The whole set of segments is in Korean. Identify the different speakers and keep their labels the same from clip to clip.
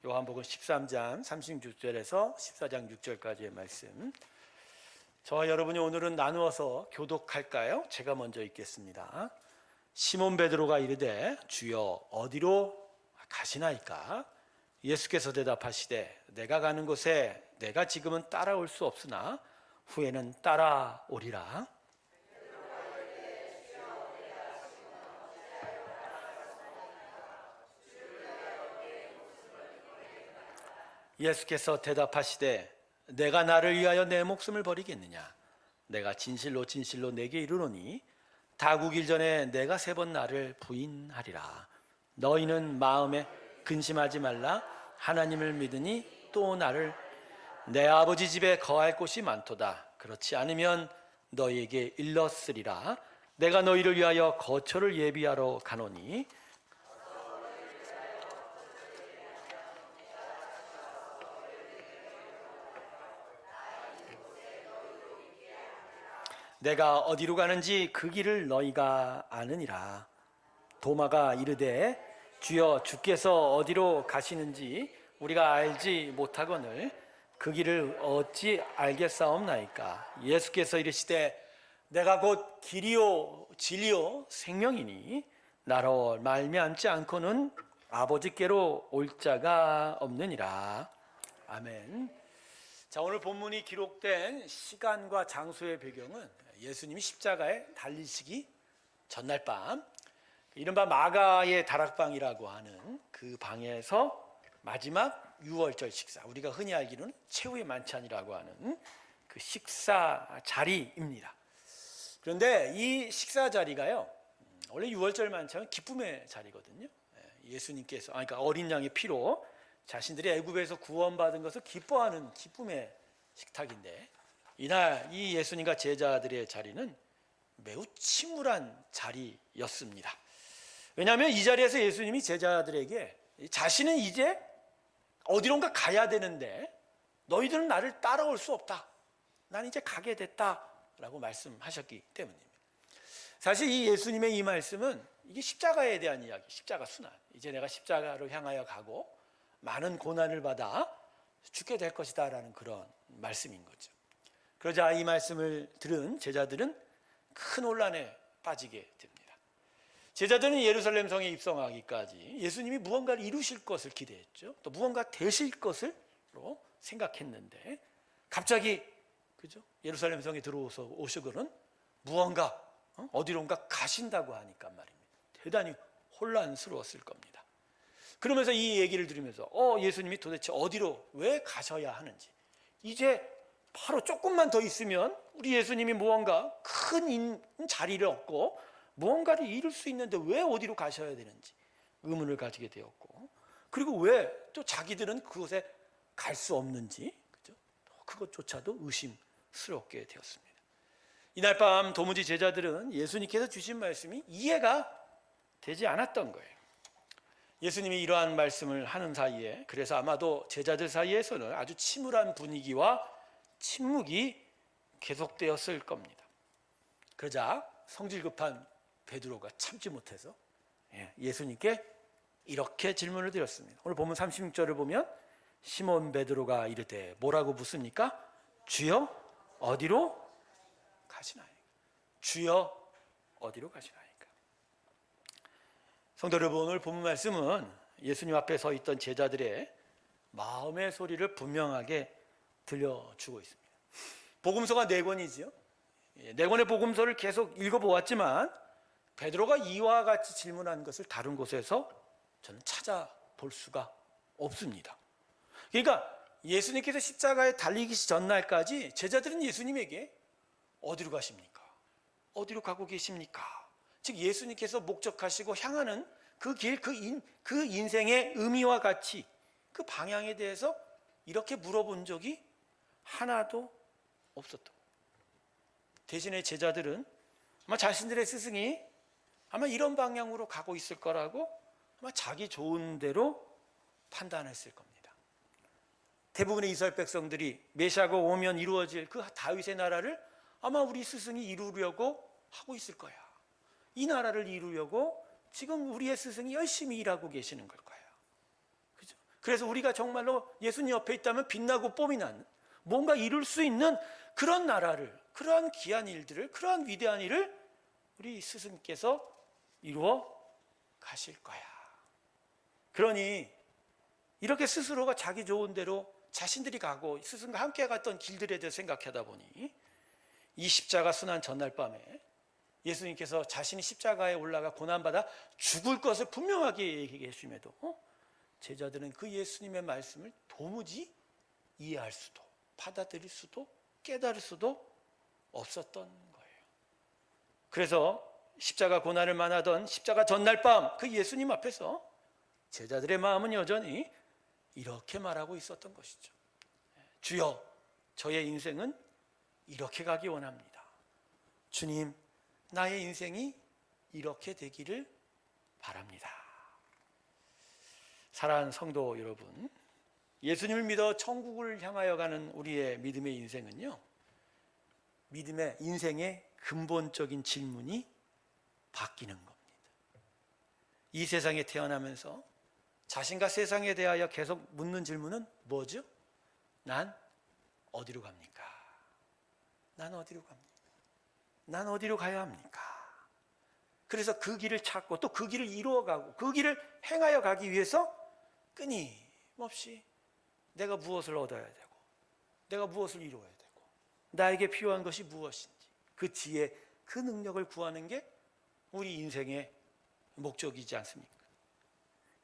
Speaker 1: 요한복음 13장 36절에서 14장 6절까지의 말씀. 저와 여러분이 오늘은 나누어서 교독할까요? 제가 먼저 읽겠습니다. 시몬 베드로가 이르되 주여 어디로 가시나이까? 예수께서 대답하시되 내가 가는 곳에 내가 지금은 따라올 수 없으나 후에는 따라오리라. 예수께서 대답하시되 내가 나를 위하여 내 목숨을 버리겠느냐? 내가 진실로 진실로 내게 이르노니 다구길 전에 내가 3번 나를 부인하리라. 너희는 마음에 근심하지 말라. 하나님을 믿으니 또 나를 내 아버지 집에 거할 곳이 많도다. 그렇지 않으면 너희에게 일렀으리라. 내가 너희를 위하여 거처를 예비하러 가노니 내가 어디로 가는지 그 길을 너희가 아느니라. 도마가 이르되 주여 주께서 어디로 가시는지 우리가 알지 못하거늘 그 길을 어찌 알겠사옵나이까? 예수께서 이르시되 내가 곧 길이요 진리요 생명이니 나로 말미암지 않고는 아버지께로 올 자가 없느니라. 아멘. 자, 오늘 본문이 기록된 시간과 장소의 배경은 예수님이 십자가에 달리시기 전날 밤, 이른바 마가의 다락방이라고 하는 그 방에서 마지막 유월절 식사, 우리가 흔히 알기로는 최후의 만찬이라고 하는 그 식사 자리입니다. 그런데 이 식사 자리가요, 원래 유월절 만찬은 기쁨의 자리거든요. 예수님께서, 그러니까 어린 양의 피로 자신들이 애굽에서 구원받은 것을 기뻐하는 기쁨의 식탁인데, 이날 이 예수님과 제자들의 자리는 매우 침울한 자리였습니다. 왜냐하면 이 자리에서 예수님이 제자들에게 자신은 이제 어디론가 가야 되는데 너희들은 나를 따라올 수 없다. 난 이제 가게 됐다라고 말씀하셨기 때문입니다. 사실 이 예수님의 이 말씀은 이게 십자가에 대한 이야기, 십자가 순환. 이제 내가 십자가로 향하여 가고 많은 고난을 받아 죽게 될 것이다 라는 그런 말씀인 거죠. 그러자 이 말씀을 들은 제자들은 큰 혼란에 빠지게 됩니다. 제자들은 예루살렘 성에 입성하기까지 예수님이 무언가를 이루실 것을 기대했죠. 또 무언가 되실 것으로 생각했는데 갑자기 그죠? 예루살렘 성에 들어오서 오시고는 무언가 어디론가 가신다고 하니까 말입니다. 대단히 혼란스러웠을 겁니다. 그러면서 이 얘기를 들으면서 예수님이 도대체 어디로 왜 가셔야 하는지, 이제 바로 조금만 더 있으면 우리 예수님이 무언가 큰 자리를 얻고 무언가를 이룰 수 있는데 왜 어디로 가셔야 되는지 의문을 가지게 되었고, 그리고 왜 또 자기들은 그곳에 갈 수 없는지, 그죠? 그것조차도 의심스럽게 되었습니다. 이날 밤 도무지 제자들은 예수님께서 주신 말씀이 이해가 되지 않았던 거예요. 예수님이 이러한 말씀을 하는 사이에, 그래서 아마도 제자들 사이에서는 아주 침울한 분위기와 침묵이 계속되었을 겁니다. 그러자 성질 급한 베드로가 참지 못해서 예수님께 이렇게 질문을 드렸습니다. 오늘 본문 36절을 보면 시몬 베드로가 이르되 뭐라고 묻습니까? 주여 어디로 가시나이까? 주여 어디로 가시나이까? 성도 여러분, 오늘 본문 말씀은 예수님 앞에 서 있던 제자들의 마음의 소리를 분명하게 들려주고 있습니다. 복음서가 4권이지요. 4권의 복음서를 계속 읽어보았지만 베드로가 이와 같이 질문한 것을 다른 곳에서 저는 찾아볼 수가 없습니다. 그러니까 예수님께서 십자가에 달리기 전날까지 제자들은 예수님에게 어디로 가십니까? 어디로 가고 계십니까? 즉 예수님께서 목적하시고 향하는 그 길, 그 인생의 의미와 가치, 그 방향에 대해서 이렇게 물어본 적이 하나도 없었던. 대신에 제자들은 아마 자신들의 스승이 아마 이런 방향으로 가고 있을 거라고 아마 자기 좋은 대로 판단했을 겁니다. 대부분의 이스라엘 백성들이 메시아가 오면 이루어질 그 다윗의 나라를 아마 우리 스승이 이루려고 하고 있을 거야. 이 나라를 이루려고 지금 우리의 스승이 열심히 일하고 계시는 걸 거예요. 그죠? 그래서 우리가 정말로 예수님 옆에 있다면 빛나고 뽐이 나는 뭔가 이룰 수 있는 그런 나라를, 그러한 귀한 일들을, 그러한 위대한 일을 우리 스승께서 이루어 가실 거야. 그러니 이렇게 스스로가 자기 좋은 대로 자신들이 가고 스승과 함께 갔던 길들에 대해 생각하다 보니 이 십자가 순환 전날 밤에 예수님께서 자신이 십자가에 올라가 고난받아 죽을 것을 분명하게 얘기했음에도 제자들은 그 예수님의 말씀을 도무지 이해할 수도 받아들일 수도 깨달을 수도 없었던 거예요. 그래서 십자가 고난을 만나던 십자가 전날 밤 그 예수님 앞에서 제자들의 마음은 여전히 이렇게 말하고 있었던 것이죠. 주여, 저의 인생은 이렇게 가기 원합니다. 주님, 나의 인생이 이렇게 되기를 바랍니다. 사랑하는 성도 여러분, 예수님을 믿어 천국을 향하여 가는 우리의 믿음의 인생은요, 믿음의 인생의 근본적인 질문이 바뀌는 겁니다. 이 세상에 태어나면서 자신과 세상에 대하여 계속 묻는 질문은 뭐죠? 난 어디로 갑니까? 난 어디로 갑니까? 난 어디로 가야 합니까? 그래서 그 길을 찾고 또 그 길을 이루어가고 그 길을 행하여 가기 위해서 끊임없이 내가 무엇을 얻어야 되고 내가 무엇을 이루어야 되고 나에게 필요한 것이 무엇인지 그 지혜, 그 능력을 구하는 게 우리 인생의 목적이지 않습니까?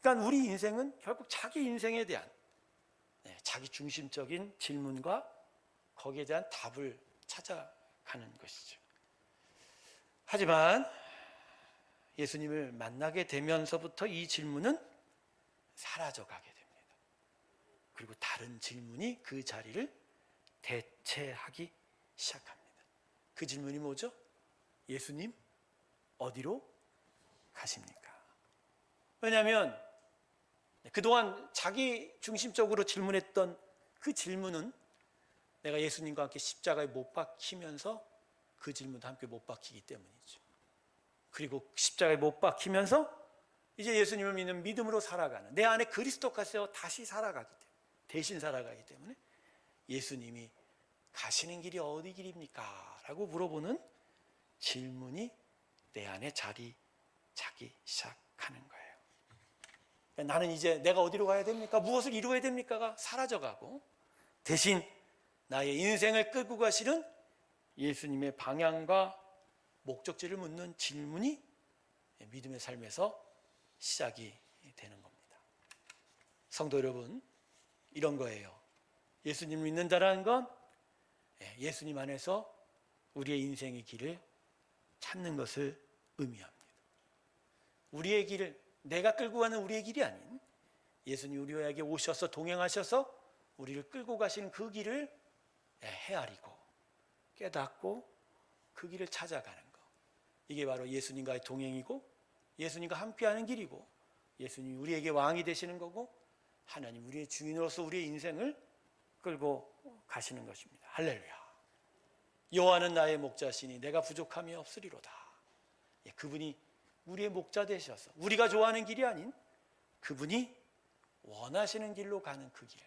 Speaker 1: 그러니까 우리 인생은 결국 자기 인생에 대한 자기 중심적인 질문과 거기에 대한 답을 찾아가는 것이죠. 하지만 예수님을 만나게 되면서부터 이 질문은 사라져가게 됩니다. 그리고 다른 질문이 그 자리를 대체하기 시작합니다. 그 질문이 뭐죠? 예수님, 어디로 가십니까? 왜냐하면 그동안 자기 중심적으로 질문했던 그 질문은 내가 예수님과 함께 십자가에 못 박히면서 그 질문도 함께 못 박히기 때문이죠. 그리고 십자가에 못 박히면서 이제 예수님을 믿는 믿음으로 살아가는 내 안에 그리스도께서 다시 살아가기 때문에 대신 살아가기 때문에 예수님이 가시는 길이 어디 길입니까? 라고 물어보는 질문이 내 안에 자리 잡기 시작하는 거예요. 나는 이제 내가 어디로 가야 됩니까? 무엇을 이루어야 됩니까가 사라져가고 대신 나의 인생을 끌고 가시는 예수님의 방향과 목적지를 묻는 질문이 믿음의 삶에서 시작이 되는 겁니다. 성도 여러분, 이런 거예요. 예수님을 믿는다는 건 예수님 안에서 우리의 인생의 길을 찾는 것을 의미합니다. 우리의 길을 내가 끌고 가는 우리의 길이 아닌 예수님 우리에게 오셔서 동행하셔서 우리를 끌고 가시는 그 길을 헤아리고 깨닫고 그 길을 찾아가는 것, 이게 바로 예수님과의 동행이고 예수님과 함께하는 길이고 예수님이 우리에게 왕이 되시는 거고 하나님 우리의 주인으로서 우리의 인생을 끌고 가시는 것입니다. 할렐루야. 여호와는 나의 목자시니 내가 부족함이 없으리로다. 그분이 우리의 목자 되셔서 우리가 좋아하는 길이 아닌 그분이 원하시는 길로 가는 그 길,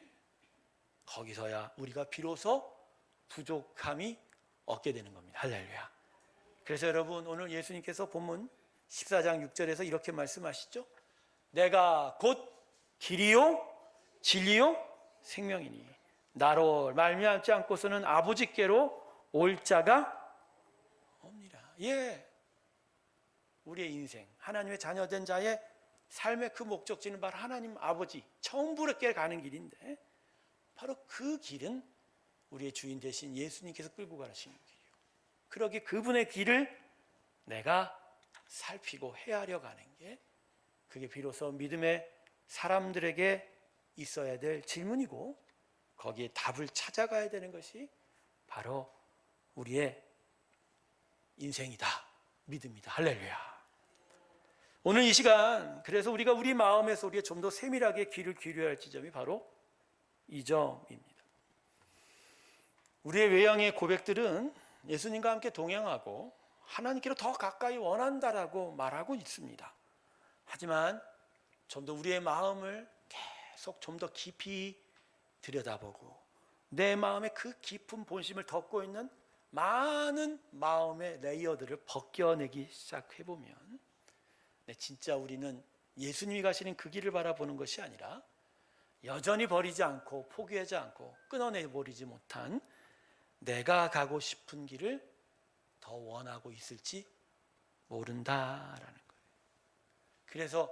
Speaker 1: 거기서야 우리가 비로소 부족함이 얻게 되는 겁니다. 할렐루야. 그래서 여러분, 오늘 예수님께서 본문 14장 6절에서 이렇게 말씀하시죠. 내가 곧 길이요 진리요 생명이니 나로 말미암지 않고서는 아버지께로 올 자가 없니라. 우리의 인생, 하나님의 자녀된 자의 삶의 그 목적지는 바로 하나님 아버지 천부럽게 가는 길인데 바로 그 길은 우리의 주인 되신 예수님께서 끌고 가시는 길이에요. 그러기에 그분의 길을 내가 살피고 헤아려 가는 게 그게 비로소 믿음의 사람들에게 있어야 될 질문이고 거기에 답을 찾아가야 되는 것이 바로 우리의 인생이다, 믿음이다. 할렐루야. 오늘 이 시간 그래서 우리가 우리 마음에서 우리가 좀 더 세밀하게 귀를 기울여야 할 지점이 바로 이 점입니다. 우리의 외양의 고백들은 예수님과 함께 동행하고 하나님께로 더 가까이 원한다라고 말하고 있습니다. 하지만 좀 더 우리의 마음을 계속 좀 더 깊이 들여다보고 내 마음의 그 깊은 본심을 덮고 있는 많은 마음의 레이어들을 벗겨내기 시작해보면 진짜 우리는 예수님이 가시는 그 길을 바라보는 것이 아니라 여전히 버리지 않고 포기하지 않고 끊어내버리지 못한 내가 가고 싶은 길을 더 원하고 있을지 모른다라는 거예요. 그래서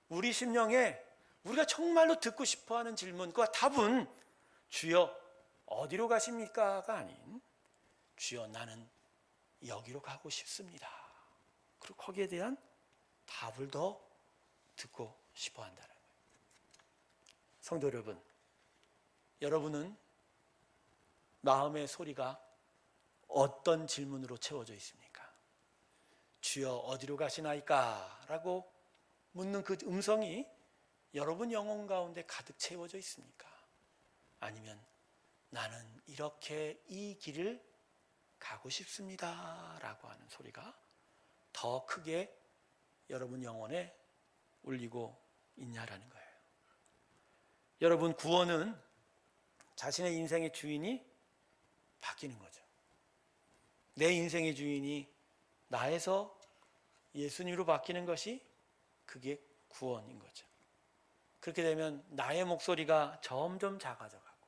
Speaker 1: 우리 심령에 우리가 정말로 듣고 싶어하는 질문과 답은 주여 어디로 가십니까가 아닌 주여 나는 여기로 가고 싶습니다. 그리고 거기에 대한 답을 더 듣고 싶어 한다는 거예요. 성도 여러분, 여러분은 마음의 소리가 어떤 질문으로 채워져 있습니까? 주여 어디로 가시나이까? 라고 묻는 그 음성이 여러분 영혼 가운데 가득 채워져 있습니까? 아니면 나는 이렇게 이 길을 가고 싶습니다 라고 하는 소리가 더 크게 여러분 영혼에 울리고 있냐라는 거예요. 여러분, 구원은 자신의 인생의 주인이 바뀌는 거죠. 내 인생의 주인이 나에서 예수님으로 바뀌는 것이 그게 구원인 거죠. 그렇게 되면 나의 목소리가 점점 작아져 가고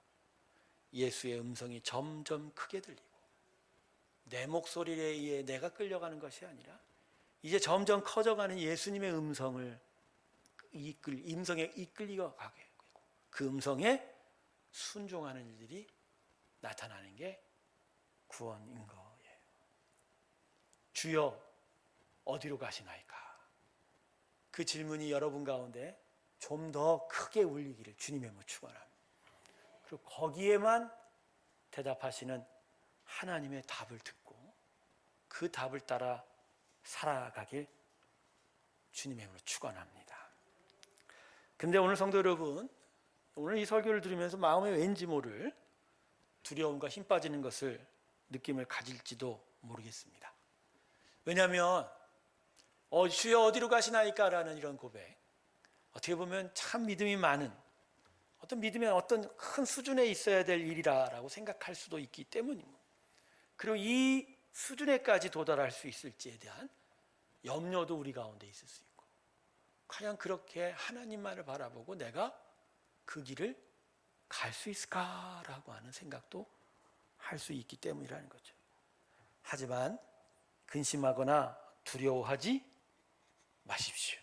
Speaker 1: 예수의 음성이 점점 크게 들리고 내 목소리에 의해 내가 끌려가는 것이 아니라 이제 점점 커져가는 예수님의 음성에 이끌려 가게 되고 그 음성에 순종하는 일들이 나타나는 게 구원인 거예요. 주여 어디로 가시나이까? 그 질문이 여러분 가운데 좀 더 크게 울리기를 주님의 축원합니다. 그리고 거기에만 대답하시는 하나님의 답을 듣고 그 답을 따라 살아가길 주님의 이름으로 축원합니다. 근데 오늘 성도 여러분, 오늘 이 설교를 들으면서 마음에 왠지 모를 두려움과 힘 빠지는 것을 느낌을 가질지도 모르겠습니다. 왜냐하면 주여 어디로 가시나이까? 라는 이런 고백, 어떻게 보면 참 믿음이 많은 어떤 믿음의 어떤 큰 수준에 있어야 될 일이라고 생각할 수도 있기 때문입니다. 그리고 이 수준에까지 도달할 수 있을지에 대한 염려도 우리 가운데 있을 수 있고, 과연 그렇게 하나님만을 바라보고 내가 그 길을 갈 수 있을까라고 하는 생각도 할 수 있기 때문이라는 거죠. 하지만 근심하거나 두려워하지 마십시오.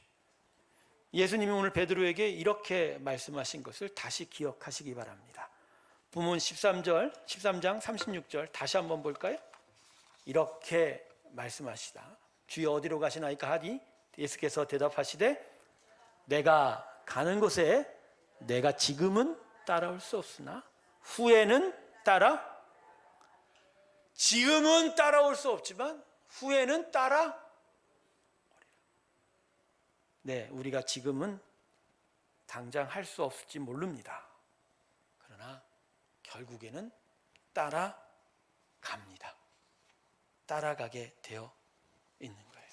Speaker 1: 예수님이 오늘 베드로에게 이렇게 말씀하신 것을 다시 기억하시기 바랍니다. 본문 13장 36절 다시 한번 볼까요? 이렇게 말씀하시다. 주여 어디로 가시나이까 하니 예수께서 대답하시되 내가 가는 곳에 내가 지금은 따라올 수 없으나 후에는 지금은 따라올 수 없지만 후에는 따라. 네, 우리가 지금은 당장 할 수 없을지 모릅니다. 그러나 결국에는 따라갑니다. 따라가게 되어 있는 거예요.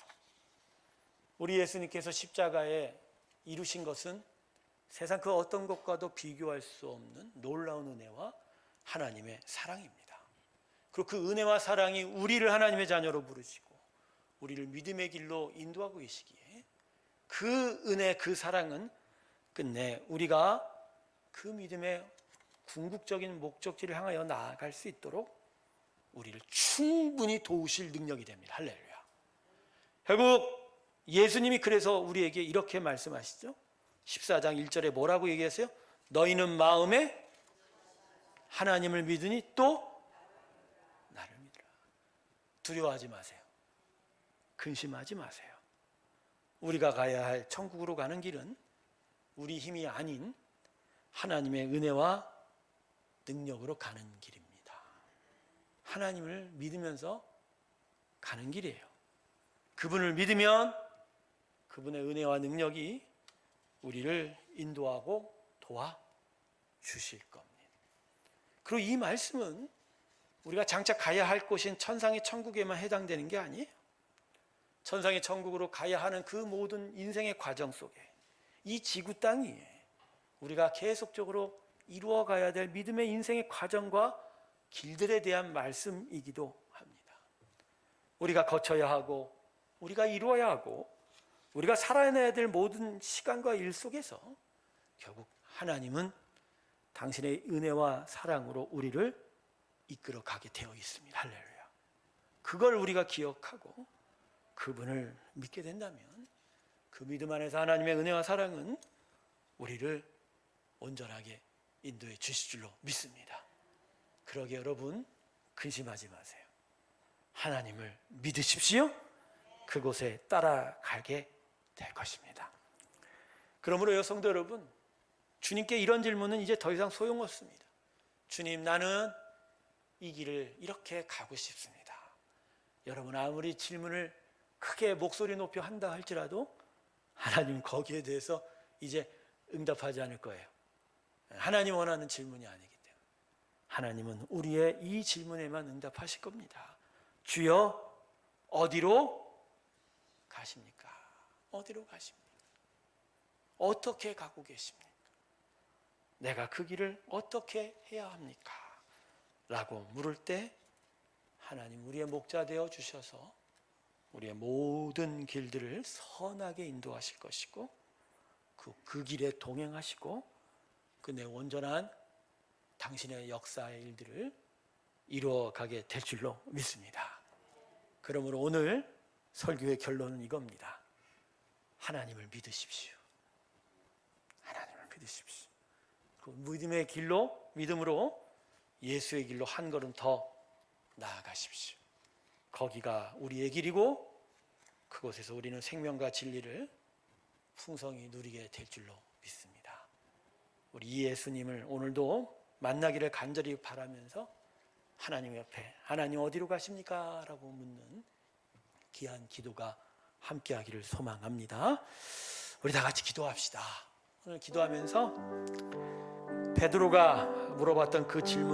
Speaker 1: 우리 예수님께서 십자가에 이루신 것은 세상 그 어떤 것과도 비교할 수 없는 놀라운 은혜와 하나님의 사랑입니다. 그리고 그 은혜와 사랑이 우리를 하나님의 자녀로 부르시고 우리를 믿음의 길로 인도하고 계시기에 그 은혜, 그 사랑은 끝내 우리가 그 믿음의 궁극적인 목적지를 향하여 나아갈 수 있도록 우리를 충분히 도우실 능력이 됩니다. 할렐루야. 결국 예수님이 그래서 우리에게 이렇게 말씀하시죠. 14장 1절에 뭐라고 얘기하세요? 너희는 마음에 하나님을 믿으니 또 나를 믿으라. 두려워하지 마세요. 근심하지 마세요. 우리가 가야 할 천국으로 가는 길은 우리 힘이 아닌 하나님의 은혜와 능력으로 가는 길입니다. 하나님을 믿으면서 가는 길이에요. 그분을 믿으면 그분의 은혜와 능력이 우리를 인도하고 도와주실 겁니다. 그리고 이 말씀은 우리가 장차 가야 할 곳인 천상의 천국에만 해당되는 게 아니에요. 천상의 천국으로 가야 하는 그 모든 인생의 과정 속에 이 지구 땅이 우리가 계속적으로 이루어가야 될 믿음의 인생의 과정과 길들에 대한 말씀이기도 합니다. 우리가 거쳐야 하고 우리가 이루어야 하고 우리가 살아내야 될 모든 시간과 일 속에서 결국 하나님은 당신의 은혜와 사랑으로 우리를 이끌어 가게 되어 있습니다. 할렐루야. 그걸 우리가 기억하고 그분을 믿게 된다면 그 믿음 안에서 하나님의 은혜와 사랑은 우리를 온전하게 인도해 주실 줄로 믿습니다. 그러게 여러분 근심하지 마세요. 하나님을 믿으십시오. 그곳에 따라가게 될 것입니다. 그러므로요 성도 여러분, 주님께 이런 질문은 이제 더 이상 소용없습니다. 주님, 나는 이 길을 이렇게 가고 싶습니다. 여러분 아무리 질문을 크게 목소리 높여 한다 할지라도 하나님 거기에 대해서 이제 응답하지 않을 거예요. 하나님 원하는 질문이 아니기 때문에 하나님은 우리의 이 질문에만 응답하실 겁니다. 주여 어디로 가십니까? 어디로 가십니까? 어떻게 가고 계십니까? 내가 그 길을 어떻게 해야 합니까? 라고 물을 때 하나님 우리의 목자 되어 주셔서 우리의 모든 길들을 선하게 인도하실 것이고 그 길에 동행하시고 그 내 온전한 당신의 역사의 일들을 이루어가게 될 줄로 믿습니다. 그러므로 오늘 설교의 결론은 이겁니다. 하나님을 믿으십시오. 하나님을 믿으십시오. 그 믿음의 길로, 믿음으로 예수의 길로 한 걸음 더 나아가십시오. 거기가 우리의 길이고 그곳에서 우리는 생명과 진리를 풍성히 누리게 될 줄로 믿습니다. 우리 예수님을 오늘도 만나기를 간절히 바라면서 하나님 옆에 하나님 어디로 가십니까? 라고 묻는 귀한 기도가 함께하기를 소망합니다. 우리 다 같이 기도합시다. 오늘 기도하면서 베드로가 물어봤던 그 질문